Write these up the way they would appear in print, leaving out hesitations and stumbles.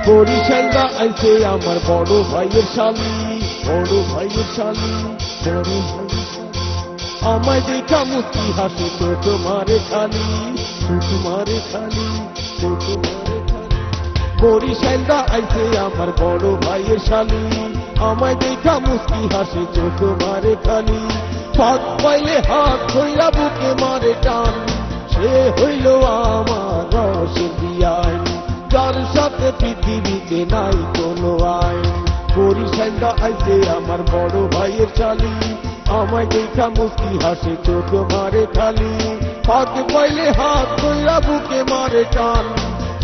বরিশালদা আইছে আমার বড় ভাইয়ের শালি, বড় ভাইয়ের শালি, বড় ভাইয়ের শালি। আমায় দেখা মুস্কি হাসে চোখ মারে খালি, চোখ মারে খালি, চোখ মারে খালি। বরিশালদা আইছে আমার বড় ভাইয়ের শালি, আমায় দেখা মুস্কি হাসে চোখ মারে খালি। ফাঁক পাইলে হাত ধইরা বুকে মারে টান, সে হইল আমার রসের বিয়ান, যার সাথে পৃথিবীতে নাই কোনো আইন। বরিশালদা আইছে আমার বড় ভাইয়ের শালি, আমায় দেখা মুস্কি হাসে চোখ মারে খালি। ফাঁক পাইলে হাত ধইরা বুকে মারে টান,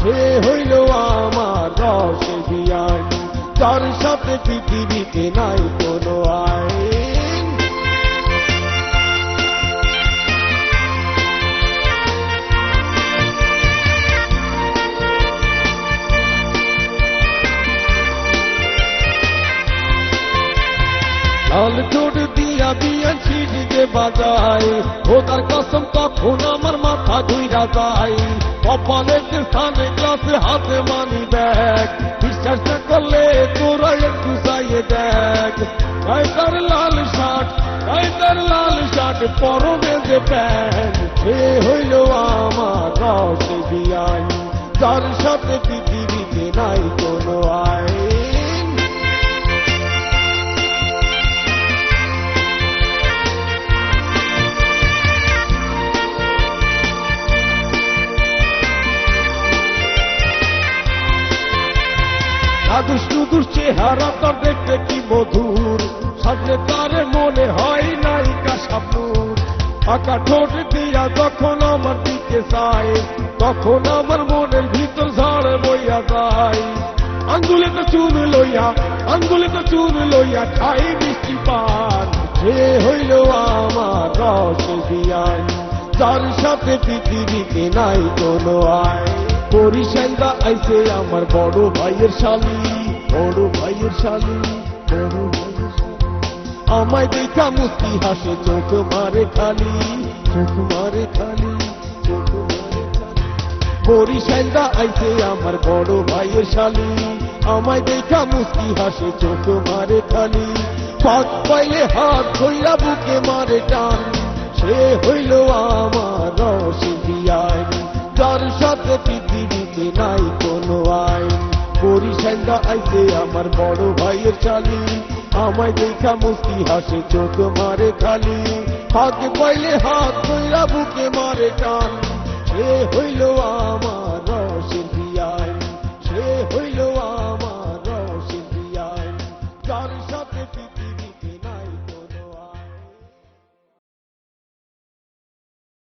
সে হইল আমার রসের বিয়ান, যার সাথে পৃথিবীতে নাই কোনো আইন। লাল ঠোঁট দিয়া বিয়ান ছিটিতে বাজায়, খোদার কসম তখন আমার মাথা ঘুইরা যায়। কপালের স্থানে গ্লাসে হাতে মানি ব্যাগ, বিশ্বাস না করলে তোরা একটু চাইয়ে দেখ। গায়ে তার লাল শার্ট, গায়ে তার লাল শার্ট, পরনে যে প্যান্ট, সে হইল আমার রসে বিয়ান, যার সাথে পৃথিবীতে নাই কোনো আইন। দুষ্টুদুর চেহারা তার দেখতে কি মধুর, সামনে তার মনে হয় নায়িকা শাবনূর। আঁকা ঠোঁট দিয়া যখন আমার দিকে চায়, তখন আমার মনের ভিতর ঝড় বইয়া যায়। আঙ্গুলে তো চুন লইয়া, আঙ্গুলে তো চুন লইয়া খাই মিষ্টি পান, সে হইল আমার রসে বিয়ান, যার সাথে পৃথিবীতে নাই কোনো আইন। বরিশালদা আইছে আমার বড় ভাইয়ের শালি, বড় ভাইয়ের শালি, বড় ভাইয়ের শালি। আমায় দেখা মুস্কি হাসে চোখ মারে খালি, চোখ মারে খালি, চোখ মারে খালি। বরিশালদা আইছে আমার বড় ভাইয়ের শালি, আমায় দেখা মুস্কি হাসে চোখ মারে খালি। ফাঁক পাইলে হাত ধইরা বুকে মারে টান, সে হইল আমার রসে বিয়ান, যার সাথে পৃথিবীতে নাই কোনো আইন। বরিশালদা আইছে আমার বড় ভাইয়ের শালি, আমায় দেখা মুস্কি হাসে চোখ মারে খালি। ফাঁক পাইলে হাত ধইরা বুকে মারে টান, সে হইল আমার